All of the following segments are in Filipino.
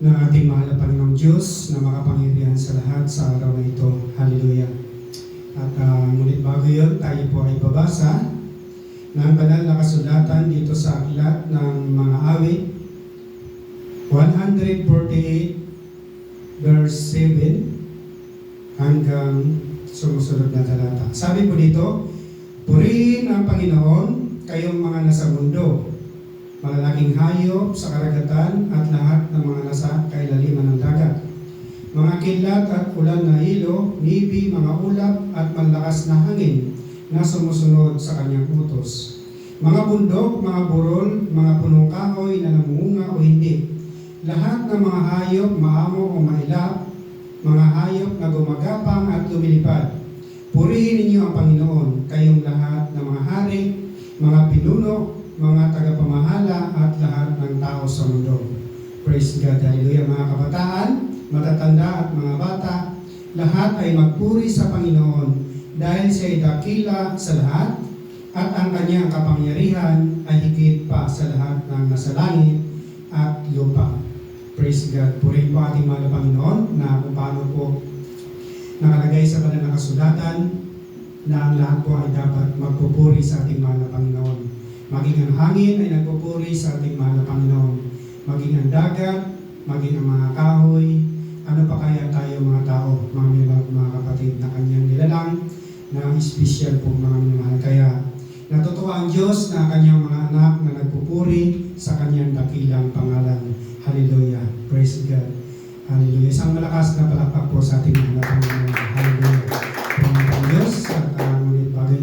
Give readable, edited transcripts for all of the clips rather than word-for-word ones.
ng ating mahal na Panginoong Diyos na makapangyarihan sa lahat sa araw na ito. Hallelujah. At ngunit bago yun, tayo po ay babasa ng banal na kasulatan dito sa aklat ng mga awit 148 verse 7 hanggang sumusunod na talata. Sabi po dito, purihin ang Panginoon, kayong mga nasa mundo, malalaking hayop sa karagatan at lahat ng mga nasa kailaliman ng dagat, mga kilat at ulan na ilo, nibi, mga ulap at malakas na hangin na sumusunod sa kanyang utos, mga bundok, mga burol, mga punong kahoy na namumunga o hindi, lahat ng mga hayop, maamo o mailap, mga hayop na gumagapang at lumilipad. Purihin ninyo ang Panginoon, kayong lahat ng mga hari, mga pinuno, mga tagapamahala at lahat ng tao sa mundo. Praise God. Hallelujah. Mga kabataan, matatanda at mga bata, lahat ay magpuri sa Panginoon dahil siya ay dakila sa lahat at ang kanyang kapangyarihan ay higit pa sa lahat ng nasa langit at lupa. Praise God. Purihin po ating mahal na Panginoon na kung paano po nakalagay sa banal na kasulatan na ang lahat po ay dapat magpupuri sa ating mahal na Panginoon. Maging ang hangin ay nagpupuri sa ating mahal na Panginoon. Maging ang dagat, maging ang mga kahoy, ano pa kaya tayo mga tao, mga kapatid na kanyang nilalang, na espesyal po mga minamahal. Kaya natutuwa ang Diyos na kanyang mga anak na nagpupuri sa kanyang dakilang pangalan. Hallelujah. Praise God. Hallelujah. Isang malakas na palakpak po sa ating mahal na Panginoon. Hallelujah. Panginoon ang Diyos at ngunit bago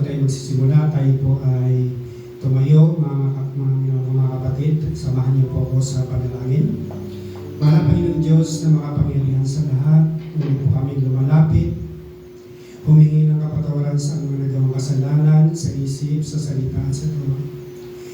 tayo magsisimula, tayo po ay tumayo, mga kapatid. Samahan niyo po ako sa panalangin. Mahal na Panginoon Diyos na makapangyarihan sa lahat, ngunit po kami lumalapit, humingi ng kapatawaran sa mga nagawang kasalanan, sa isip, sa salita at sa gawa.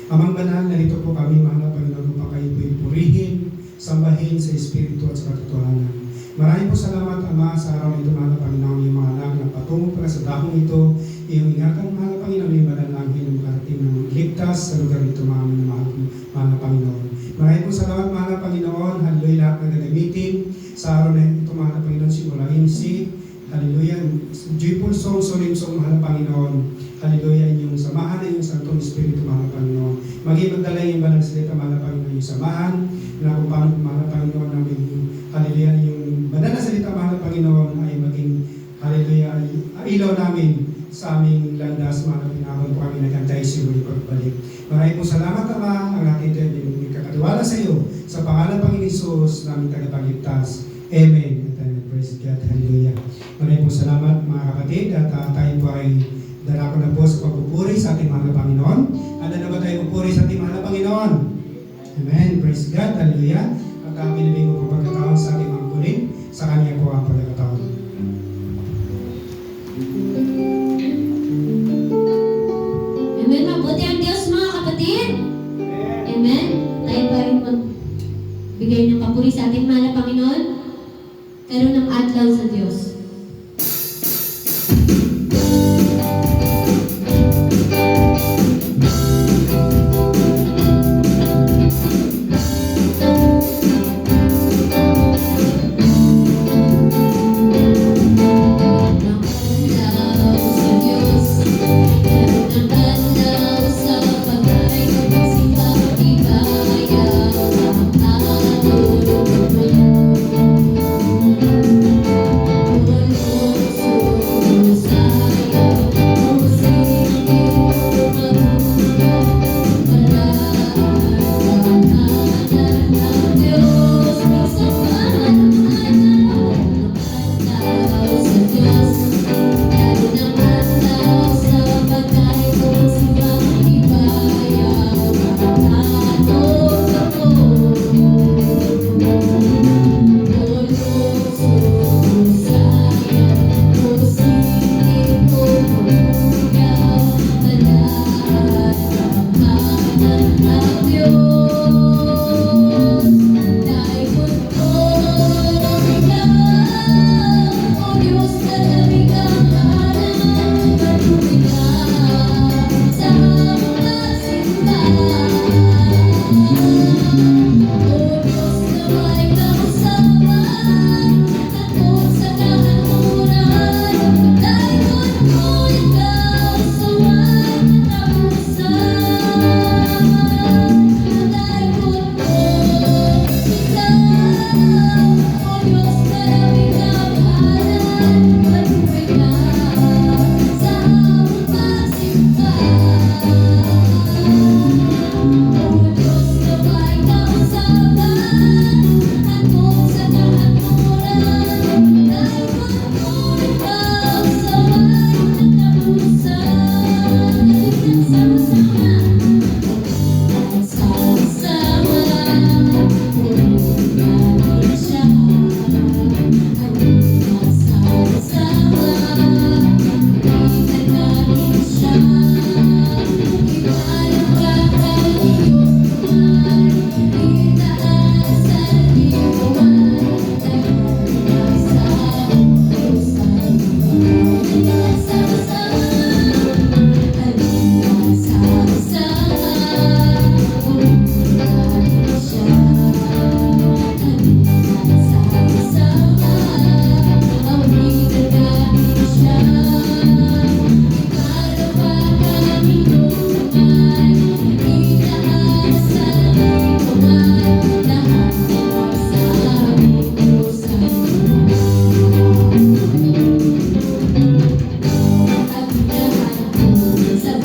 Amang banal, narito po kami, mahal na Panginoon, upang kayo po'y purihin, sambahin sa Espiritu at sa katotohanan. Maraming po salamat, Ama, sa araw nito, mahal na Panginoon, yung mga anak na patungo pala sa dakong ito, iyong ingatan, mahal na Panginoon, yung manalangin ng makarating ng ligtas sa lugar nito, mahal na Panginoon. Maraming po salamat, mahal na Panginoon, hallelujah, lahat na gagamitin sa araw na ito, mahal na Panginoon, simulahin hallelujah, joyful song, solemn song, mahal na Panginoon, hallelujah, inyong samahan na inyong Santong Espiritu, mahal na Panginoon. Maging magdala yung banal na salita, mahal na Panginoon, yung samahan, na kung paano, mahal na Panginoon, namin, hallelujah, yung banal na salita, mahal na Panginoon, ay maging, hallelujah, ilaw namin sa aming landas, mahal na Panginoon, po kami nagantay sa muli pagbalik. Maraming po salamat, Ama, ang ating may kakatiwala sa iyo, sa pangalan ng Panginoon Hesus, namin tagapagligtas. Amen. Praise God. Hallelujah. Maraming po salamat, mga kapatid, at tayo po ay darako na po sa pagpupuri sa ating mahal na Panginoon. Handa na ba tayo pupuri sa ating mahal na Panginoon? Amen. Praise God. Hallelujah. At pinabing mo po pagkataon sa ating mga kuling, sa Kanya po ang pagkataon. Amen. Mabuti ang Diyos, mga kapatid. Amen. Tayo pa rin magbigay ng papuri sa ating mahal na Panginoon. Karoon ng adlaw sa Diyos. Thank you.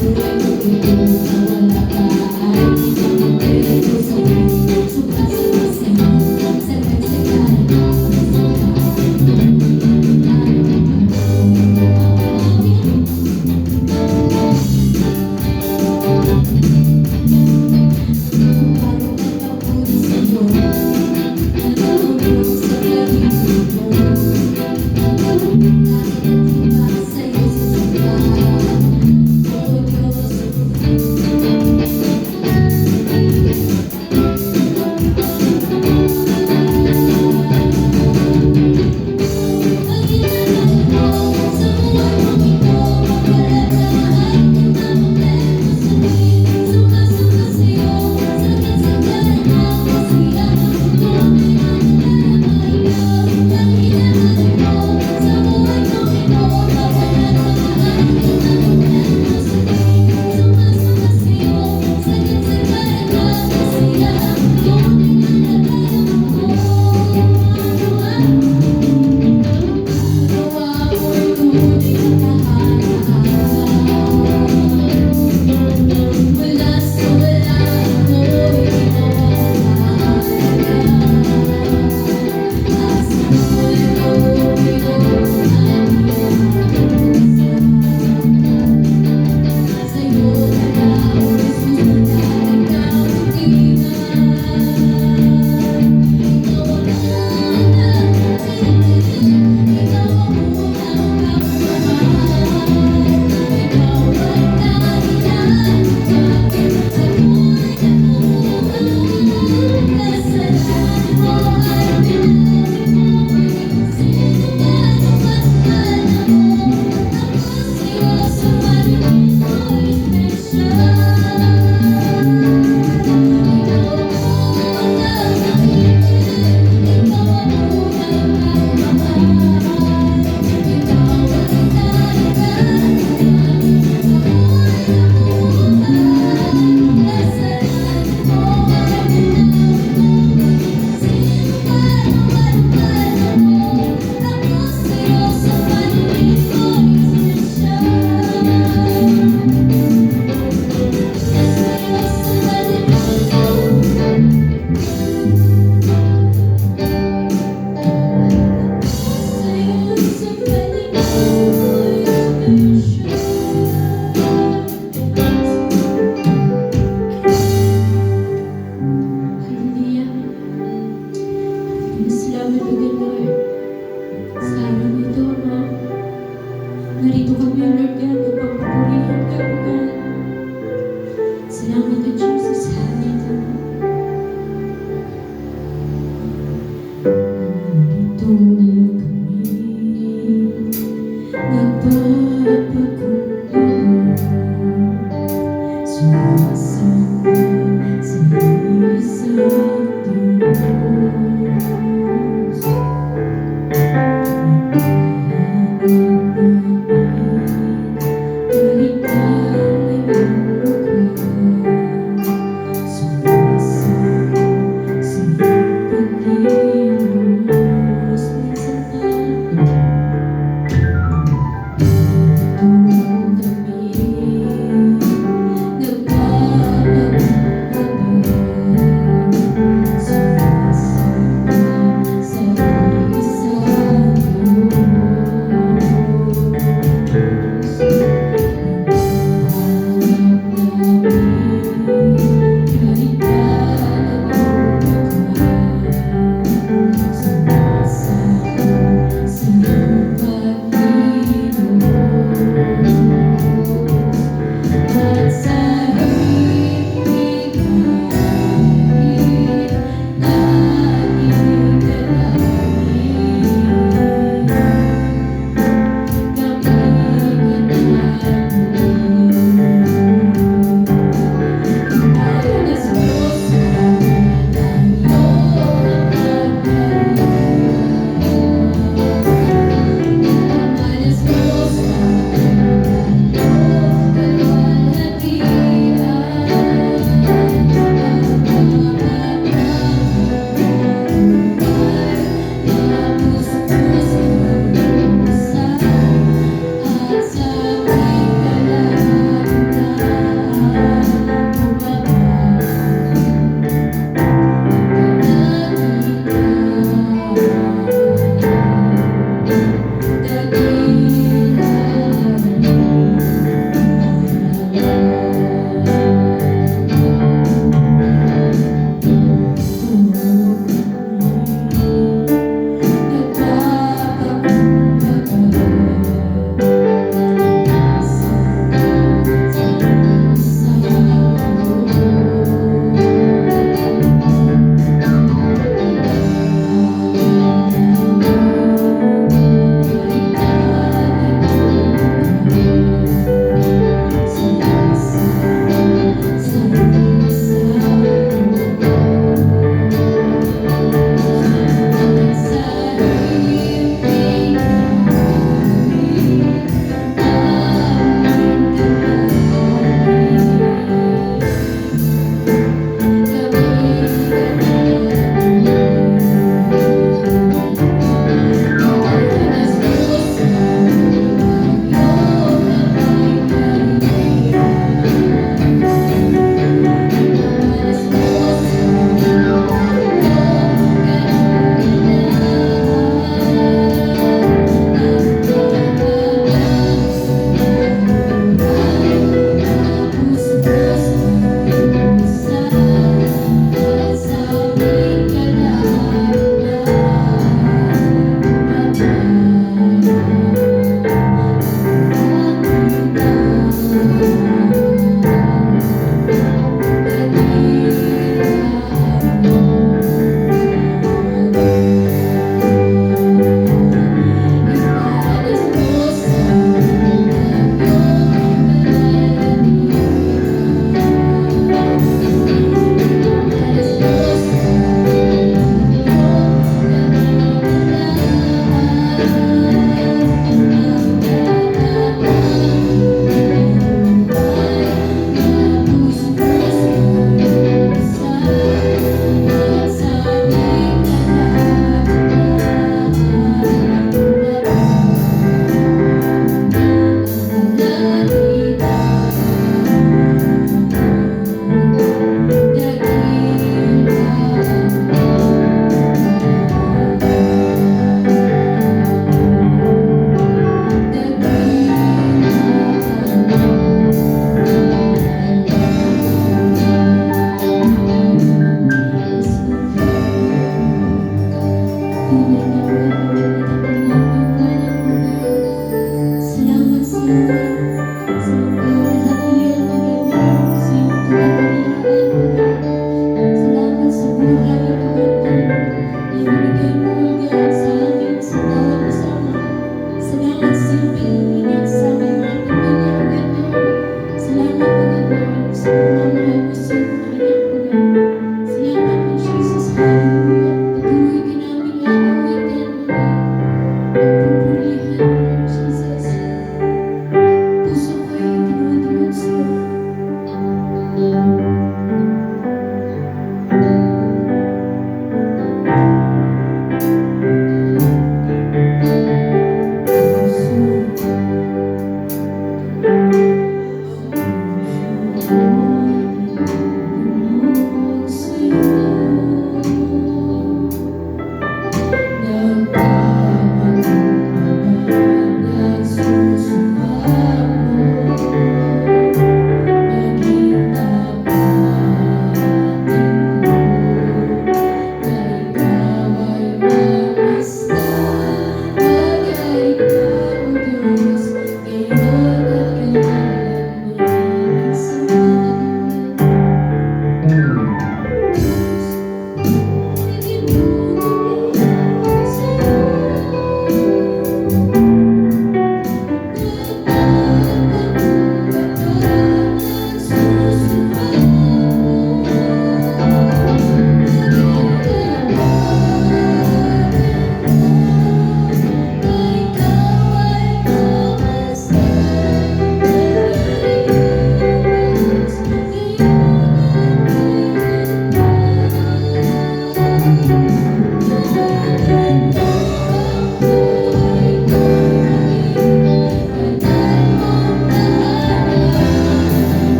buhay ko ito na wala ka ay pamagpili ko sa iyo. Sumasama sa'yo, sagad-sagad Oh Diyos,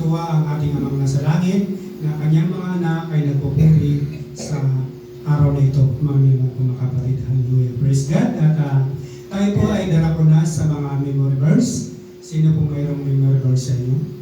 natutuwa ang ating amang nasa langit na kanyang mga anak ay nagpupuri sa araw na ito. Mga kapatid, hallelujah. Praise God. At tayo po ay darako na sa mga memory verse. Sino po mayroong memory verse sa inyo?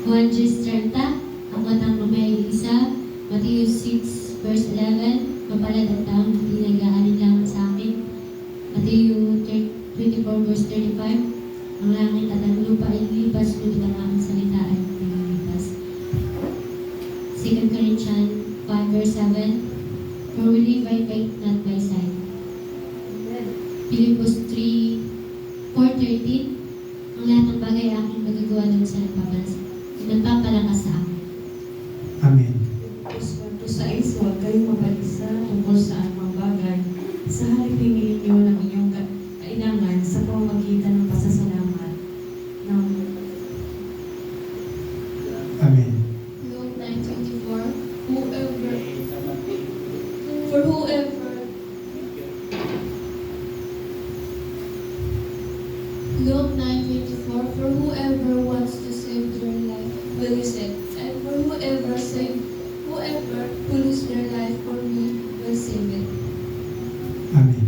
Juan 30, ang batang lumay isa, Matthew 6, verse 11, mapalad ang taong hindi nag-aanin lamang sa akin. Matthew 24, verse 35, ang langit at ang lupa ay lilipas, ngunit ang aking salita ay hindi lilipas. 2 Corinthians 5, verse 7, for we live by faith, not by sight. Philippians 3, 4:13, ang lahat ng bagay aking magagawa ng sa nagpapalakas sa akin. Amen. Kung sa is, huwag kayong mabalisa tungkol sa anumang bagay. Sa halip pingin niyo ng inyong kailangan sa pamamagitan ng pasasalamat. Amen. Luke 9:24, for whoever Luke 9:24, for whoever wants to save their life will lose it, and for whoever who lose their life for me will save it. Amen.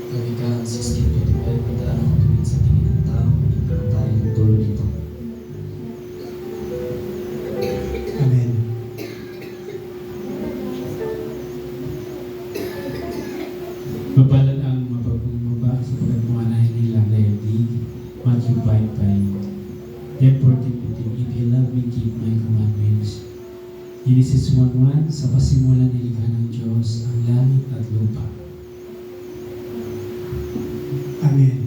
Kawikaan 16:25, pagdaan ang tuwid sa tingin ng tao, hindi pa tayo ng tulo dito. Amen. Mapalad ang mapagmumaba sa pagkamuanay nila daigdig. Matthew 5:5. Therefore, if you love me, keep my commandments. Genesis 1:1, sa pasimulan nilikha ng Diyos ang langit at lupa. Amen.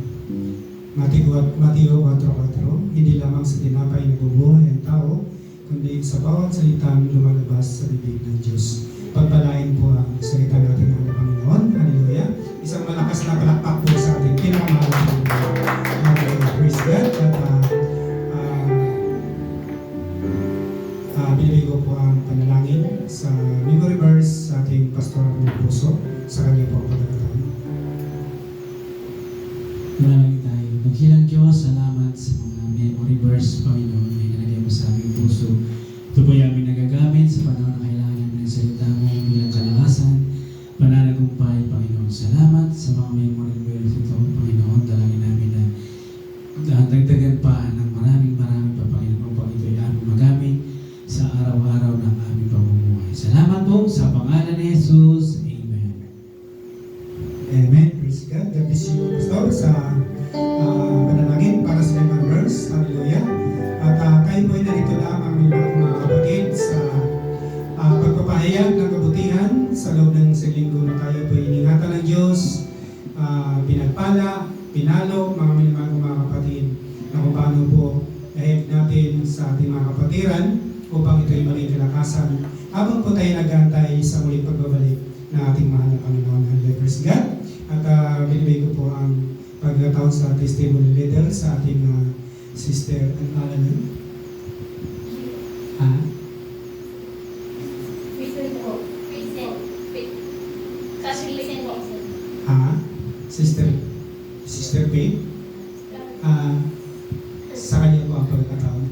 Mateo 4:4, hindi lamang sa tinapay nabubuhay ang tao, kundi sa bawat salitang lumalabas sa bibig ng Diyos. Pagpalain po ang salita natin ng Panginoon. Hallelujah. Isang malakas na palakpak po sa ating pinakamahal na Panginoon. Hallelujah. Praise God. At binibig ko po ang panalangin sa memory verse sa ating Pastor ng Puso sa kanya po ang pagkakataon. Manalangin tayo. Maghilang Diyos, salamat sa mga memory verse, Panginoon, na inalagay mo sa aming puso. Ito po yung aming nagagamit sa panahon na kailangan namin ng salita mo bilang kalakasan, pananagumpay, Panginoon. Salamat sa mga memory verse ito, Panginoon. Dalangin namin na dagdagan pa ng maraming pa, Panginoon, upang ito'y aming magamit sa araw-araw ng aming pamumuhay. Salamat po sa pangalan ni Jesus. Amen. Amen. Praise God. God bless you, Pastor, sa panalangin para sa memory verse. Hallelujah. At tayo po ay narito lamang mga kapatid sa pagpapahayag ng kabutihan sa loob ng isang linggo na tayo po iningatan ng Diyos, pinagpala, pinalo, mga minimang mga kapatid, na kung paano po lahip natin sa ating mga kapatiran upang ito'y maging kalakasan habang po tayo nag-aantay sa muling pagbabalik ng ating mahal na Panginoon. Hallelujah. Praise God. At binibigay ko po ang pagkataon sa testimony leader sa ating sister, ang alam niyo? Sister Faith? Sa kanya po ang pagkataon.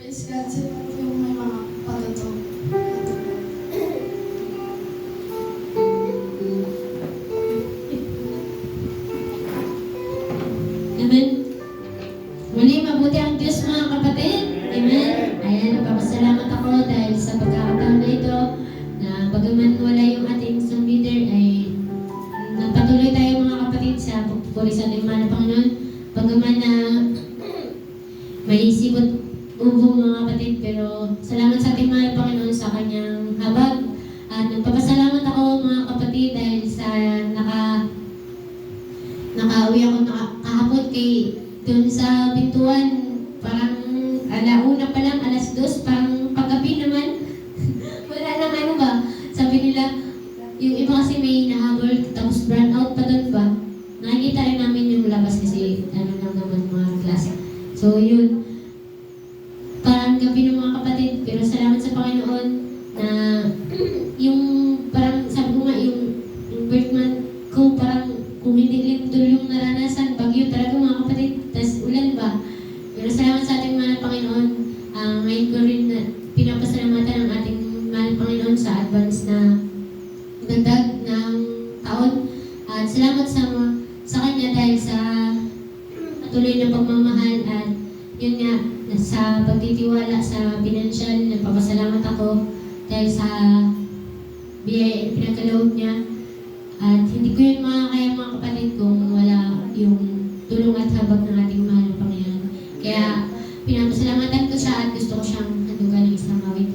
Praise God sa lahat yung may mga patuto. Amen. Muli, mabuti ang Diyos mga kapatid. Amen. Ayan, nagpapasalamat ako dahil sa pagkakataon na ito na bagaman wala yung ating isang leader ay nagpatuloy tayo mga kapatid sa pagpupuri sa ating mahal na Panginoon. Bagaman na may sibot ubo mga kapatid, pero salamat sa ating mahal na Panginoon sa kanyang habag. At nagpapasalamat ako mga kapatid dahil sa nakauwi ako kahapon kay doon sa pintuan, parang alauna pa lang, 2:00, parang paggabi naman. Wala nang ano ba, sabi nila, yung iba kasi may nahabol, tapos burn out pa doon ba. Nakikita rin namin yung labas kasi ano lang naman mga klase. So yun, parang gabi ng mga kapatid, pero salamat sa Panginoon na yung parang sabi ko nga yung birth month ko parang kung hindi lindol yung naranasan, bagyo talaga mga kapatid, tas ulan ba. Pero salamat sa ating mahal na Panginoon, ngayon ko rin na pinapasalamatan ang ating mahal na Panginoon sa advance na dagdag ng taon. At salamat sa Kanya dahil sa patuloy na pagmamahal at yun nga, sa pagtitiwala sa pinansyal, nagpapasalamat ako dahil sa biyaya na pinagkaloob niya. At hindi ko yun makakaya mga kapatid kung wala yung tulong at habag ng ating mahal na Panginoon. Kaya pinapasalamatan ko siya at gusto ko siyang handugan ng isang awit.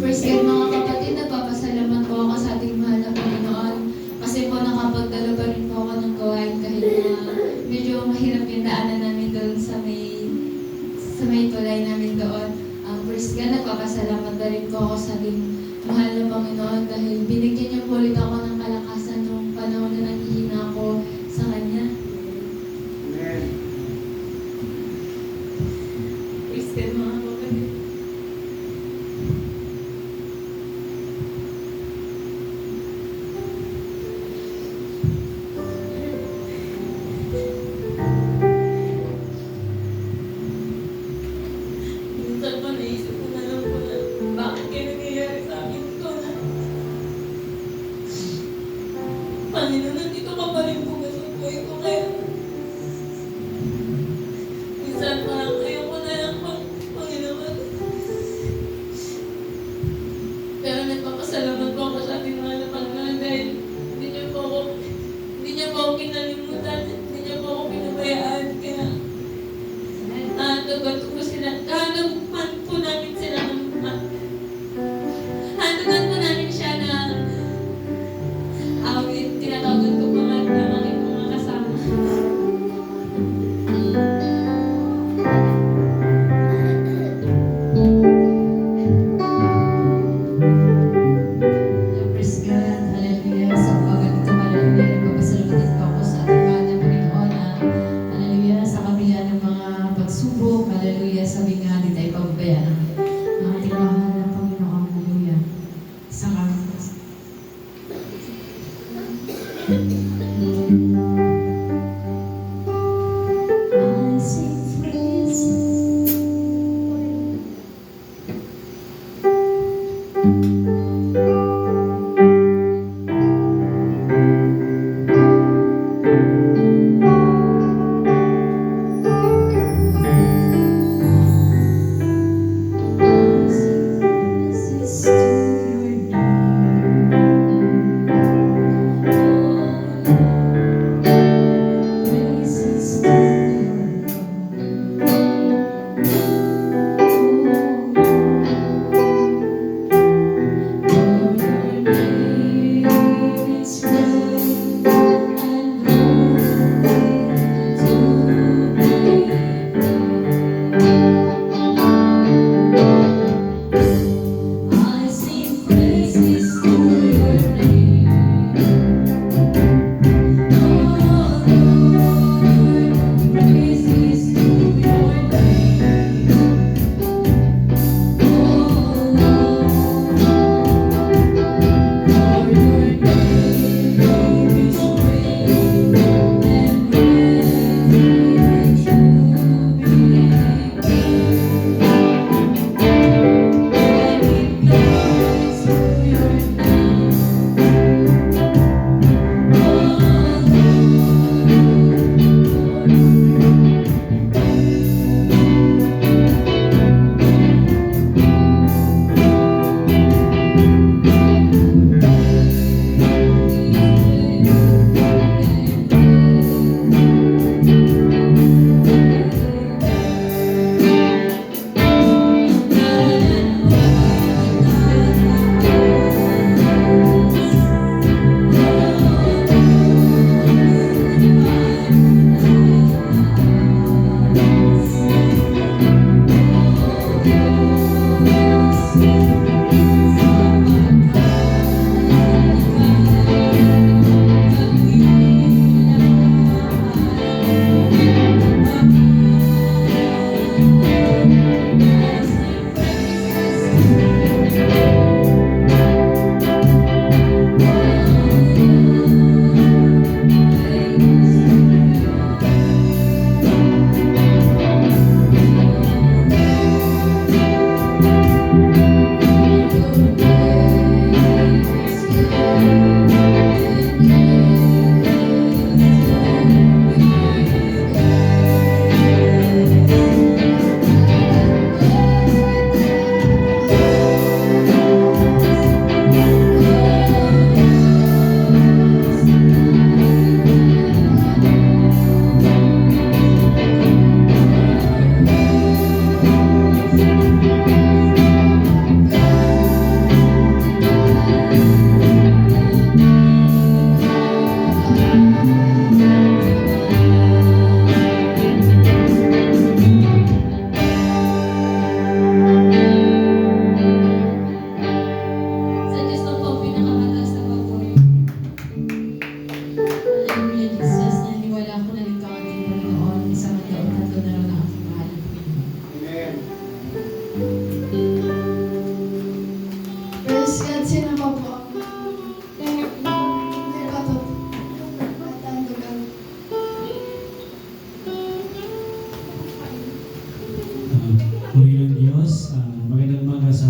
Praise God mga kapatid, nagpapasalamat po ako sa ating mahal na Panginoon. Kasi po nakapagdala pa rin po ako ng gawain kahit na medyo mahirap yung daanan namin doon sa may tulay namin doon. Praise God, nagpapasalamat na rin po ako sa ating mahal na Panginoon dahil binigyan niyo po ulit ako ng kalakasan nung panahon na naghihina ako sa Kanya. Praise God mga kapatid. Minsan pa naisip ko na lang po na bakit kaya nangyayari sa akin ito na Panginoon, nandito ka pa rin po sa buhay ko kaya minsan parang ayoko na lang Panginoon. Pero nagpapasalamat po ako sa ating mga Panginoon dahil hindi niyo po ako kinalimutan, hindi niyo po ako pinabayaan kaya handugan po namin sila handugan po namin siya na awit, tinatawagan ko mga ang aking mga kasama. Praise God, hallelujah. Sa umaga nito, hallelujah. Nagpapasalamat din po ako sa ating mahal na Panginoon. Hallelujah, sa kabila ng mga pagsubok, hallelujah, sabi nga, hindi tayo pababayaan ng ating mahal na Panginoon. Hallelujah. Sa ngalan ng Diyos. I sing praises. Praises to your name. Praises to your name.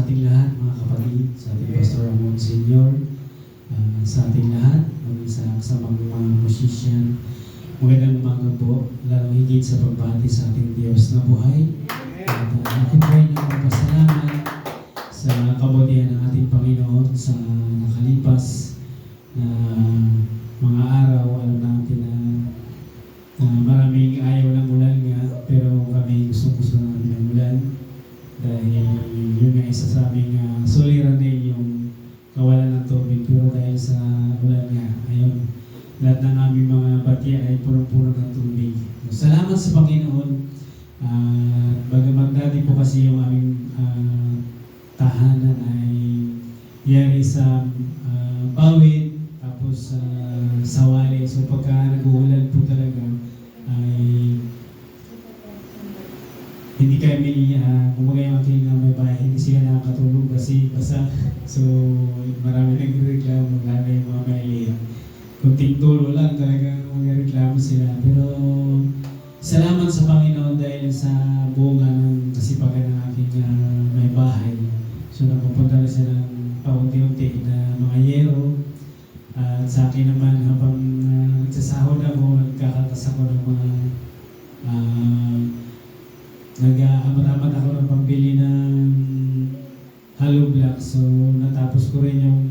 sa ating lahat, mga kapatid, sa ating Pastor Ramon Sr., sa ating lahat, maging sa kasamang mga musician. Magandang umaga po, lalo higit sa pagbati sa ating Diyos na buhay. At ako po ay nagpapasalamat sa kabutihan ng ating Panginoon sa nakalipas na mga araw. Alam natin na maraming ayaw ng ulan nga, pero kami gusto namin ng ulan dahil yun nga isa sa aming suliranin yung kawalan ng tubig. Pero dahil sa ulan nga, ayun, lahat ng aming mga batya ay punong-puno ng tubig. Salamat sa Panginoon. Bagamat dati po kasi yung aming tahanan ay yari sa bawid, tapos sawali. So pagka nag-uulan po talaga ay hindi kami, kumbaga yung aking may bahay, hindi sila nakakatulog kasi basa. So marami nagreklamo, lalo yung mga mailihan. Kunting tulo lang talaga magreklamo sila. Pero salamat sa Panginoon dahil sa bunga ng kasipagan ng aking may bahay. So napupunta na sila ng paunti-unti na mga yero. At sa akin naman habang nagsasahod ako, nagkakatas ako ng mga nag-amat-amat ako ng pambili ng hollow block. So natapos ko rin yung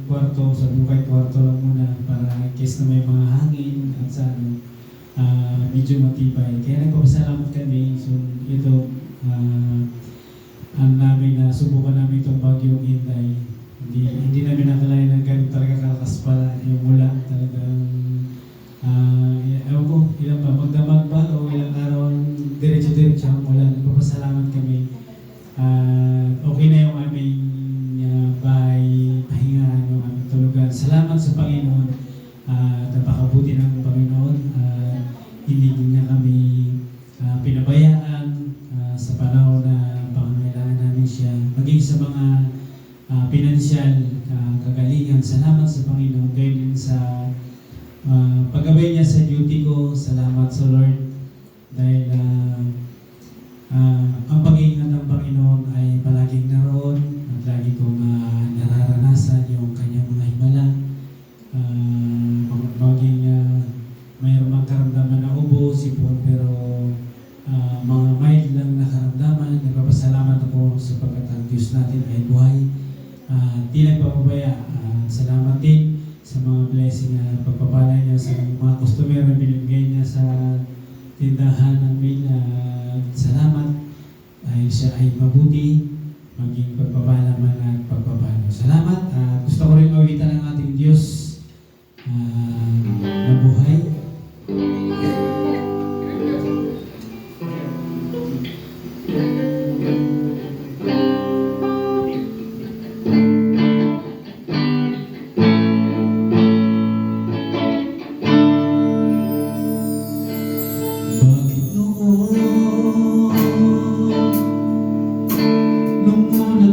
kwarto, sabi ko kahit kwarto lang muna para in case na may mga hangin at sa medyo matibay. Kaya nagpapasalamat kami. So ito, ang namin na subukan namin itong bagyong Inday. Hindi namin nakalain na gano'n talaga kalakas pala yung ulan. Talagang, ewan ko, ilang ba, magdamag ba o ilang araw ang diretso-diretso ang ulan. Nagpapasalamat kami. Okay na yung aming bahay, pahingahan, yung aming tulugan. Salamat sa Panginoon. Napakabuti ng Panginoon. Hindi niya kami pinabayaan sa panahon na pangangailangan namin siya. Maging sa mga pinansyal kagalingan. Salamat sa Panginoon. Gayun din sa paggabay niya sa duty ko. Salamat sa Lord. Dahil ang pag-iingat ng Panginoon ay palaging naroon at lagi kong nararanasan yung kanyang mga himala. Maging mayroong magkaramdaman na ubo, sipon, pero mga mild lang na karamdaman. Nagpapasalamat ako sapagkat ang Diyos natin ay buhay. Di nagpapabaya. Salamat din sa mga blessing na pagpapala niya sa mga customer na binibigay niya sa tindahan namin. Salamat dahil siya ay mabuti, maging pagpapala man at pagpapalo. Salamat. Gusto ko rin mawitan ng ating Diyos na buhay. Bakit noon nung una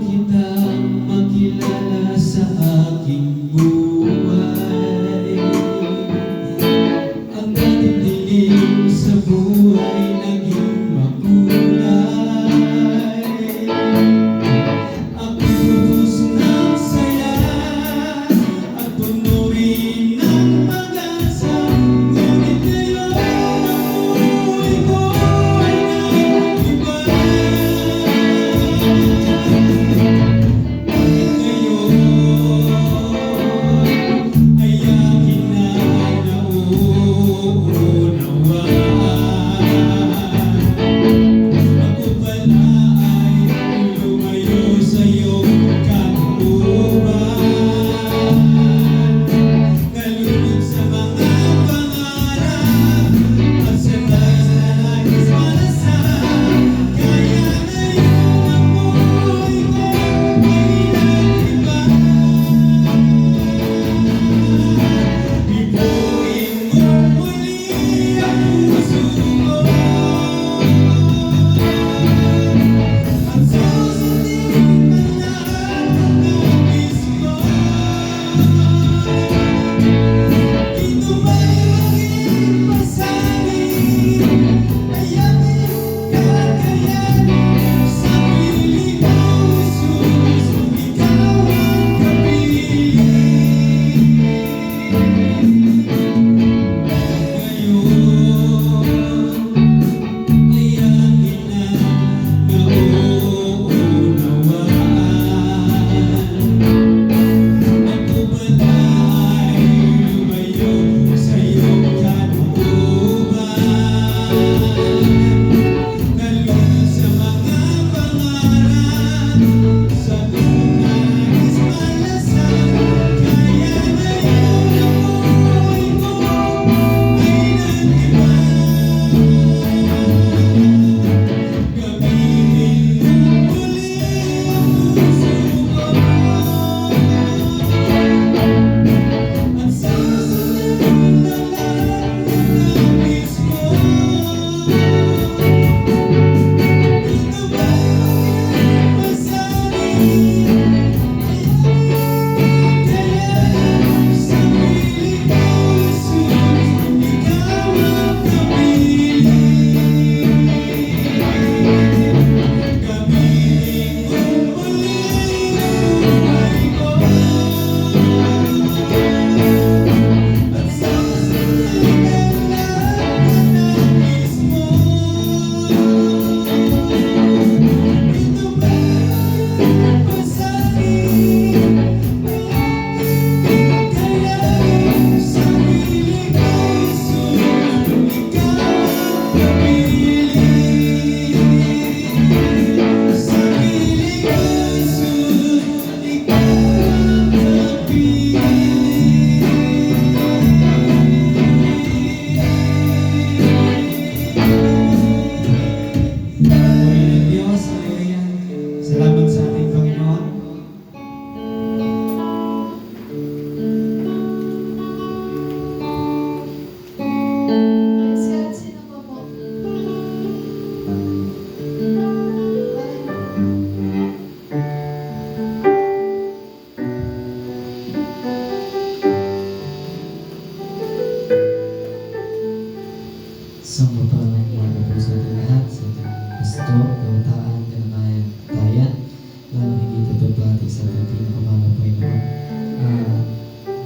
sa ating pinakamahal na Panginoon.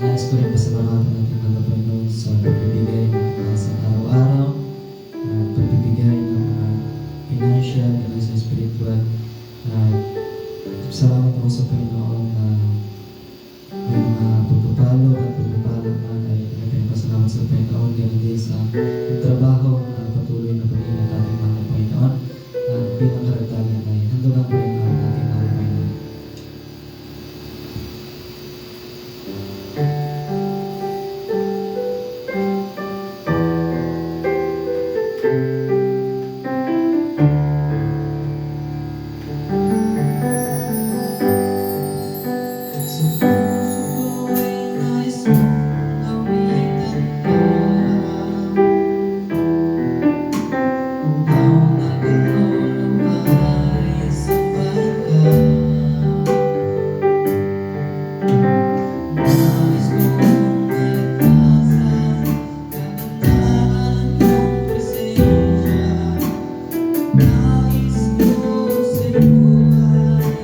Nais ko rin pasalamatan natin mahal na Panginoon sa pagbibigay ng pag-asa araw-araw, pagbibigay ng mga financial, gano'n sa spiritual. Salamat ako sa Panginoon na may mga pagpapalo at pagpapalo na ay nagpapasalamat sa Panginoon gano'n din sa trabaho na patuloy na pag-ingat ating mga Panginoon at bilang karagdagan ay handugan ko rin ang ating mga Panginoon. Sa puso ko ay nais mong awitan ka, uhaw na kaluluwa'y sabay ka. Nais kong malagpasan kagandahan ng iyong presensya. Nais ko sa iyo ay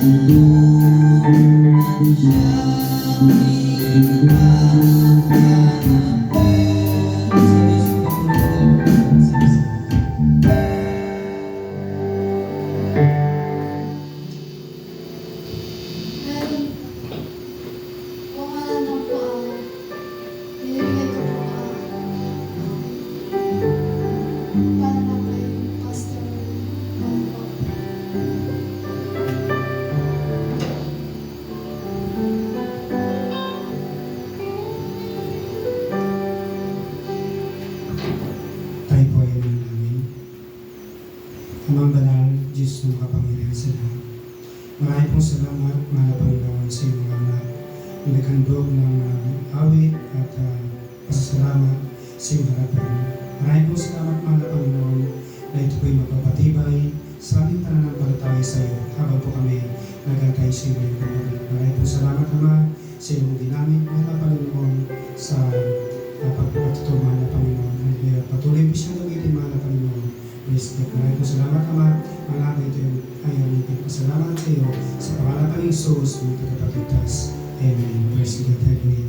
Thank you. Maraming pong salamat, mahal na Panginoon, sa iyong mga anak na naghandog ng awit at pasasalamat sa iyong harapan. Maraming pong salamat, mahal na Panginoon, na ito po'y magpapatibay sa aming pananampalataya sa iyo habang po kami nagantay sa iyo ngayong gabi. Maraming pong salamat, Ama, sa iyong ginamit, mahal na Panginoon, sa pagpapatuto, mahal na Panginoon. Patuloy po siyang gamitin, mahal na Panginoon. Maraming pong salamat, Ama. Maraming ito yung aming pasalamat sa iyo sa pangalan ng Jesus, ng tagapagligtas. Amen. Praise God. Hallelujah.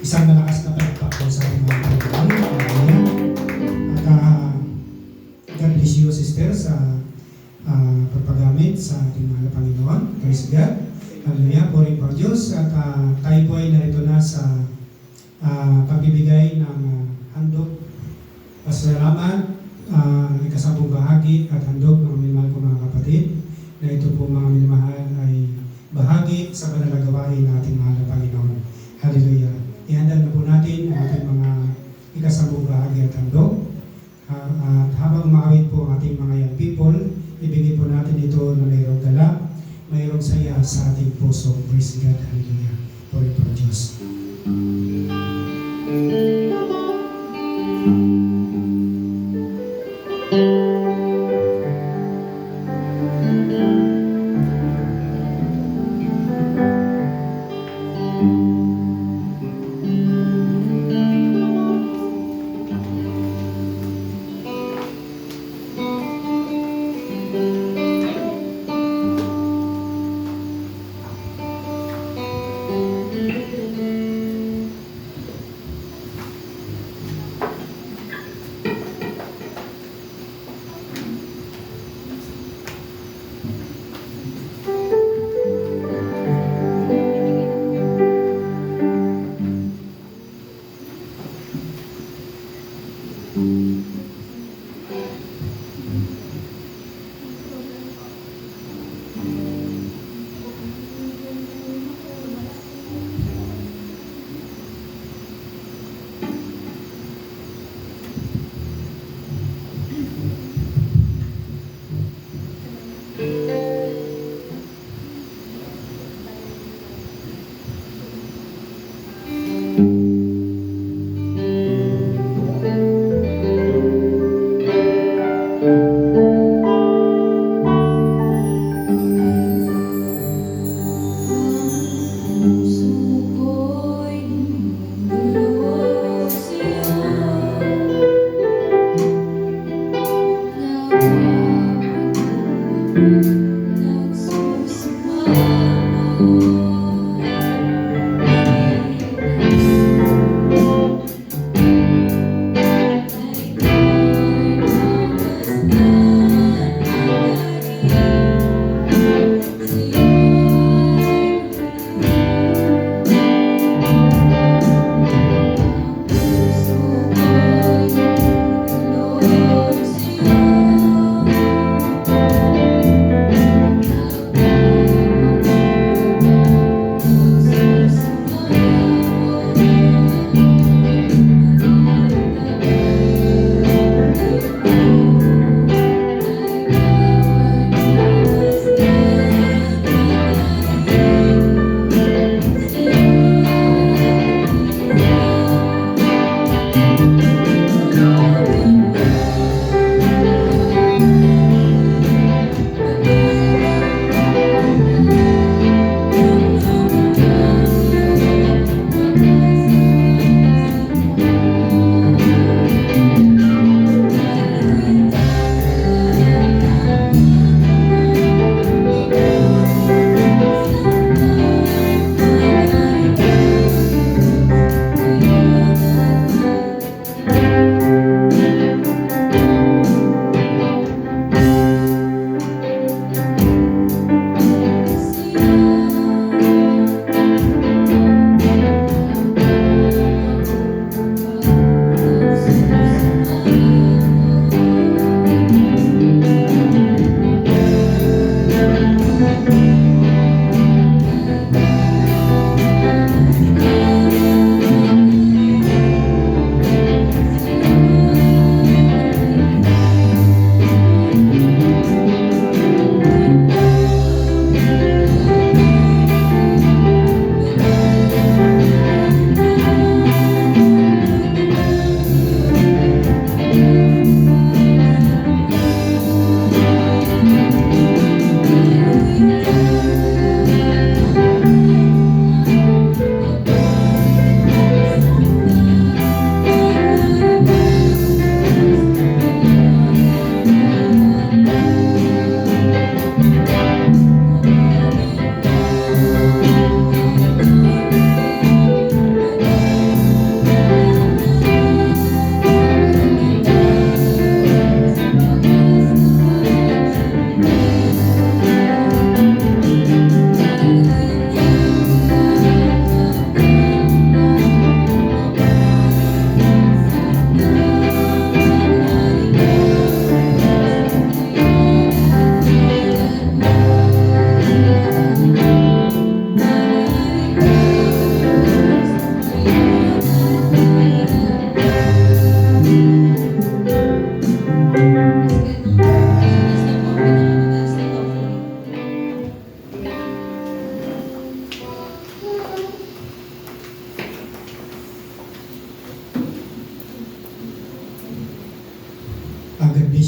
Isang malakas na pagpapako sa ating mga Panginoon. Hallelujah. At God bless you, sister, sa pagpagamit sa ating mga Panginoon. Praise God. Hallelujah. Puri po Diyos. At tayo po ay narito na sa pagbibigay ng handog. Pasalamat, ikasabong bahagi at handog ng minamahal ko mga kapatid, na ito po mga minamahal ay bahagi sa banal na gawain ng ating mahal na Panginoon. Hallelujah. Ihandog na po natin ang ating mga ikasabong bahagi at handog. At habang umaawit po ang ating mga young people, ibigay po natin ito na mayroong galak, mayroong saya sa ating puso. Praise God. Hallelujah. Puri po Diyos.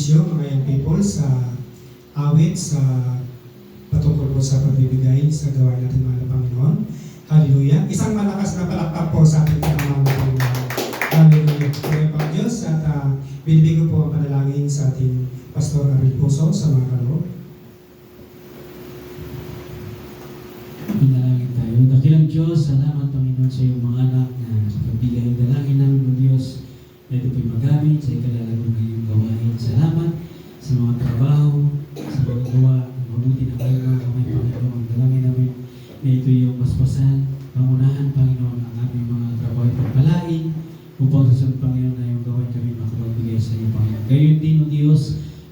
bless you mga young people sa awit, sa patungkol po sa pagbibigay sa gawain natin mga Panginoon. Hallelujah. Isang malakas na palakpak po sa ating mga Panginoon. Hallelujah. Kaya po ang Diyos at binibig ko po ang panalangin sa ating Pastor Ariel Puso sa mga kaloob. Pinalangin tayo. Dakilang Diyos, salamat Panginoon sa iyong mga anak na kapagbigay. Dalangin namin o Diyos na ito po'y magamit sa ikalalago ng iyong gawain. Salamat sa mga trabaho, sa mga gawa, mabuti na kayo mga kamay Panginoon. Dalangin namin na ito yung paspasan, pangunahan Panginoon ang aming mga trabaho at pagpalain upang sa sunod Panginoon na iyong gawain kami makapagbigay sa iyo Panginoon. Gayon din o Diyos,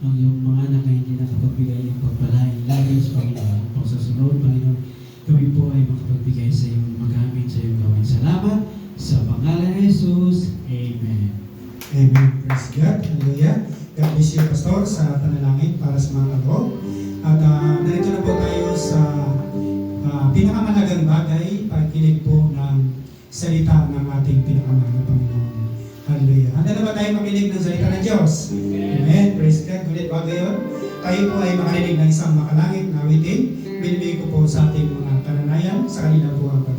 ang iyong mga anak na hindi nakapagbigay ng pagpalain. Lagos Panginoon upang sa sunod Panginoon kami po ay makapagbigay sa iyong magamit sa iyong gawain. Salamat sa pangalan ni Jesus. Amen. Amen. Praise God. Hallelujah. God bless you, Pastor, sa panalangin para sa mga kaloob. At narito na po tayo sa pinakamalagang bagay, pagkinig po ng salita ng ating pinakamahal na Panginoon. Hallelujah. Handa na ba tayo makinig ng salita ng Diyos? Amen. Praise God. Gulit bago yun, tayo po ay makarinig ng isang makalangit na awitin. Binibigay ko po sa ating mga kananayan sa kanilang buhay.